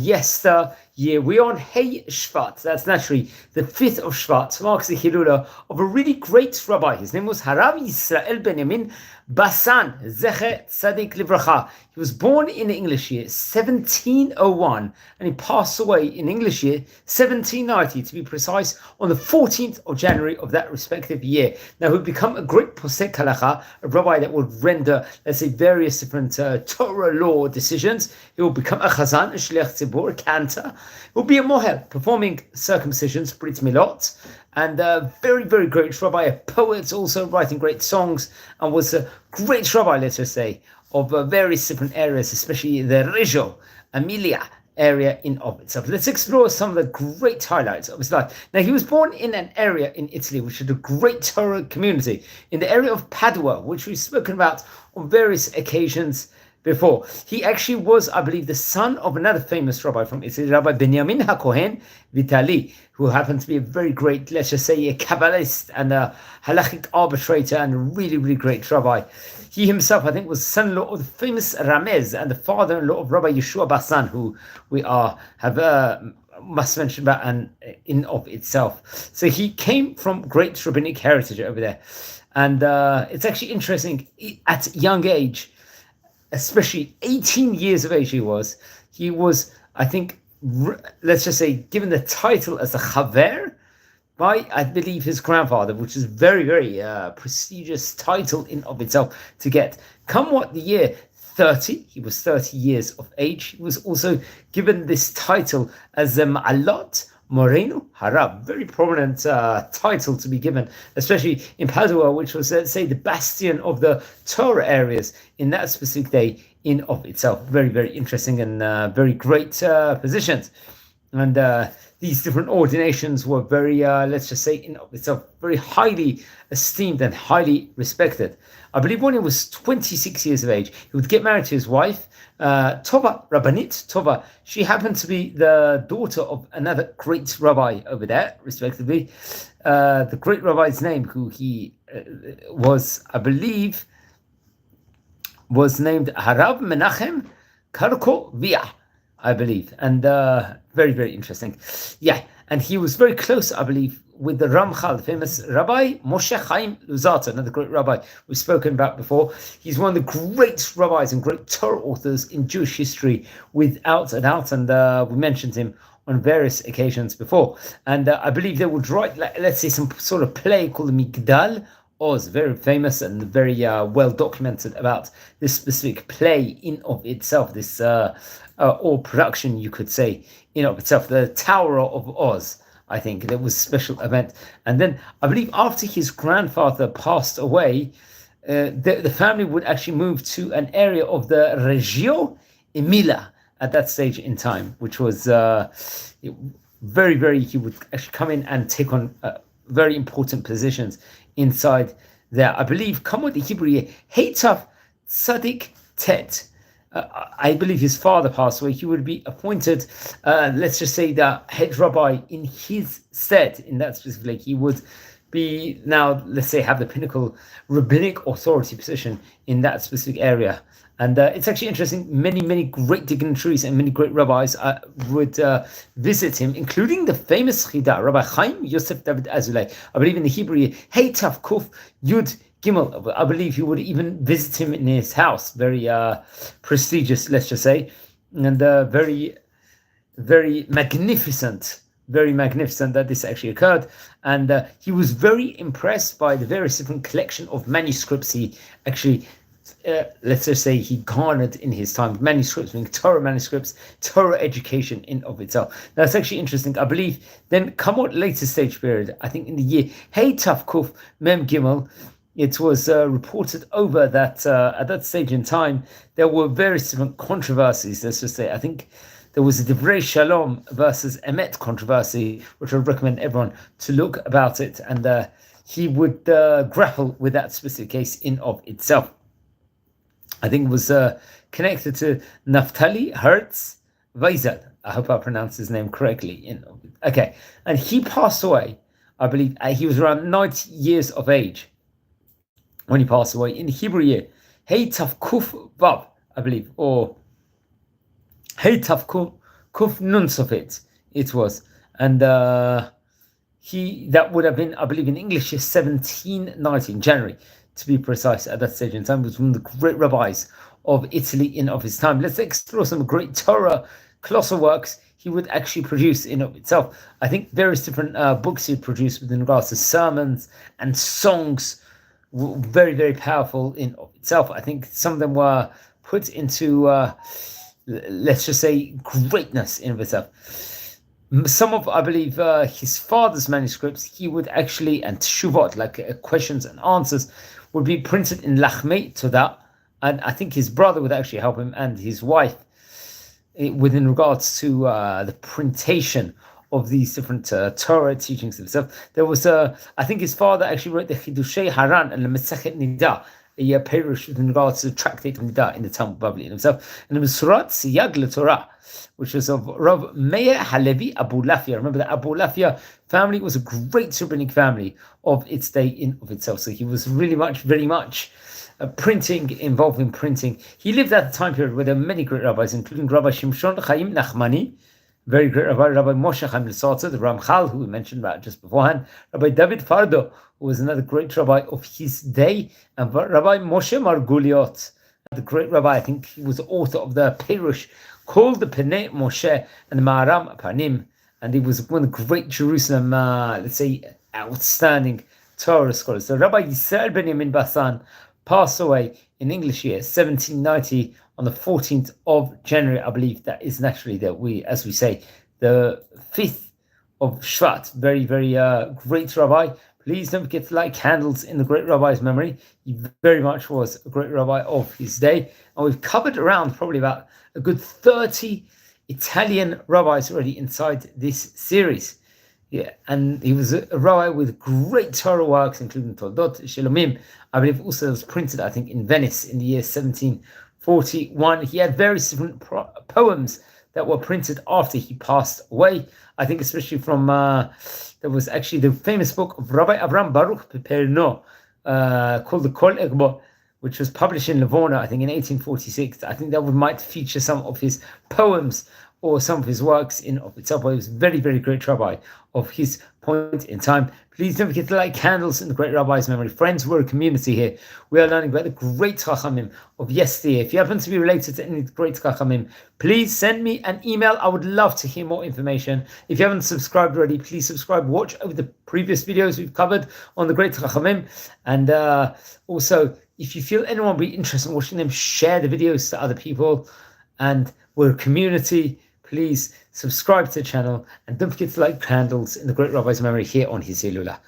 yester year. We're on Hey Shvat. That's naturally the 5th of Shvat, marks the Hilula of a really great rabbi. His name was Rabbi Israel Benyamin Bassan, Zecher Tzadik Livracha. He was born in the English year 1701, and he passed away in English year 1790, to be precise, on the 14th of January of that respective year. Now, he would become a great Posek Halacha, a rabbi that would render, let's say, various different Torah law decisions. He will become a Chazan, a Shliach Tzibur, a cantor. He will be a Moher, performing circumcisions, Brit Milot, and a very, very great rabbi, a poet, also writing great songs, and was a great rabbi, let's just say, of various different areas, especially the Reggio Emilia area in of itself. Let's explore some of the great highlights of his life. Now, he was born in an area in Italy which had a great Torah community, in the area of Padua, which we've spoken about on various occasions before. He actually was, I believe, the son of another famous rabbi from Italy, Rabbi Benyamin Hakohen Vitali, who happened to be a very great, let's just say, a Kabbalist and a halachic arbitrator and a really, really great rabbi. He himself, I think, was son-in-law of the famous Ramez and the father-in-law of Rabbi Yeshua Bassan, who we must mention about and in of itself. So he came from great rabbinic heritage over there. And it's actually interesting, at young age, especially 18 years of age he was, I think, let's just say, given the title as a Chaver by, I believe, his grandfather, which is very, very prestigious title in of itself to get. Come what the year 30, he was 30 years of age. He was also given this title as a Ma'alot Moreno Harab, very prominent title to be given, especially in Padua, which was, let's say, the bastion of the Torah areas in that specific day in of itself. Very, very interesting and very great positions. And these different ordinations were very, let's just say, in of itself, very highly esteemed and highly respected. I believe when he was 26 years of age, he would get married to his wife, Tova, Rabbanit Tova. She happened to be the daughter of another great rabbi over there, respectively. The great rabbi's name, who he was, I believe, was named Harav Menachem Karko Via, I believe. And very, very interesting. Yeah, and he was very close, I believe, with the Ramchal, the famous Rabbi Moshe Chaim Luzzatto, another great rabbi we've spoken about before. He's one of the great rabbis and great Torah authors in Jewish history, without a doubt, and we mentioned him on various occasions before. And I believe they would write, let's say, some sort of play called the Migdal Oz, very famous and very well documented about this specific play in of itself, this or production, you could say, in of itself, the Tower of Oz. I think there was a special event. And then I believe after his grandfather passed away, the family would actually move to an area of the Reggio Emilia at that stage in time, which was very, very, he would actually come in and take on very important positions inside there. I believe, come with the Hebrew, Heitav Tzadik Tet. I believe his father passed away. He would be appointed, let's just say, the head rabbi in his stead, in that specific. He would be now, let's say, have the pinnacle rabbinic authority position in that specific area. And it's actually interesting. Many, many great dignitaries and many great rabbis would visit him, including the famous Chida, Rabbi Chaim Yosef David Azulay. I believe in the Hebrew, Hey Tav Kuf Yud Gimel. I believe he would even visit him in his house. Very prestigious, let's just say, and very, very magnificent. Very magnificent that this actually occurred. And he was very impressed by the various different collection of manuscripts he actually, let's just say, he garnered in his time. Manuscripts, meaning Torah manuscripts, Torah education in of itself. Now, it's actually interesting. I believe then come on later stage period, I think in the year Hey Tav Kuf Mem Gimel, it was reported over that at that stage in time, there were various different controversies. Let's just say, I think there was a Divrei Shalom versus Emet controversy, which I would recommend everyone to look about it. And he would grapple with that specific case in of itself. I think it was connected to Naftali Hertz Weizad. I hope I pronounced his name correctly. Okay, and he passed away, I believe, he was around 90 years of age when he passed away in the Hebrew year. Hey Tav Kuf Vav, I believe, or Hey Tav Kuf Kuf Nun Sofit, it was. And that would have been, I believe in English, 1790, in January, to be precise, at that stage in time. He was one of the great rabbis of Italy in of his time. Let's explore some great Torah, colossal works he would actually produce in of itself. I think various different books he would produce within regards to sermons and songs were very, very powerful in of itself. I think some of them were put into, let's just say, greatness in of itself. Some of, I believe, his father's manuscripts, he would actually, and teshuvot, like questions and answers, would be printed in Lachmei Todah. And I think his brother would actually help him, and his wife, within regards to the printation of these different Torah teachings himself. There was I think his father actually wrote the Chidushei Haran and the Mesechet Nida, a perush within regards to the tractate of Nida in the Talmud Bavli himself. And the Mesurat Siyag LeTorah, which was of Rav Meir Halevi Abu Lafia. Remember that Abu Lafia family was a great rabbinic family of its day in of itself. So he was really very much involved in printing. He lived at the time period where there were many great rabbis, including Rabbi Shimshon Chaim Nachmani, very great rabbi, Rabbi Moshe Chaim L'Sartzer, the Ramchal, who we mentioned about just beforehand, Rabbi David Fardo, who was another great rabbi of his day, and Rabbi Moshe Marguliot, the great rabbi. I think he was the author of the Perush called the Penei Moshe and the Ma'aram Panim, and he was one of the great Jerusalem, let's say, outstanding Torah scholars. So Rabbi Yisrael Benyamin Bassan passed away in English year 1790 on the 14th of January. I believe that is naturally that as we say, the 5th of Shvat. Very, very great rabbi. Please don't forget to light candles in the great rabbi's memory. He very much was a great rabbi of his day. And we've covered around probably about a good 30 Italian rabbis already inside this series. Yeah, and he was a rabbi with great Torah works, including Toldot Shelomim. I believe also it was printed, I think, in Venice in the year 1741. He had various different poems that were printed after he passed away. I think especially from, there was actually the famous book of Rabbi Abraham Baruch Peperno, called the Kol Egbo, which was published in Livorno, I think, in 1846. I think that might feature some of his poems or some of his works in of itself. But he was very, very great rabbi of his point in time. Please don't forget to light candles in the great rabbi's memory. Friends, we're a community here. We are learning about the great Chachamim of yesteryear. If you happen to be related to any of the great Chachamim, please send me an email. I would love to hear more information. If you haven't subscribed already, please subscribe. Watch over the previous videos we've covered on the great Chachamim. And also, if you feel anyone will be interested in watching them, share the videos to other people. And we're a community. Please subscribe to the channel and don't forget to light candles in the great rabbi's memory here on his Hilula.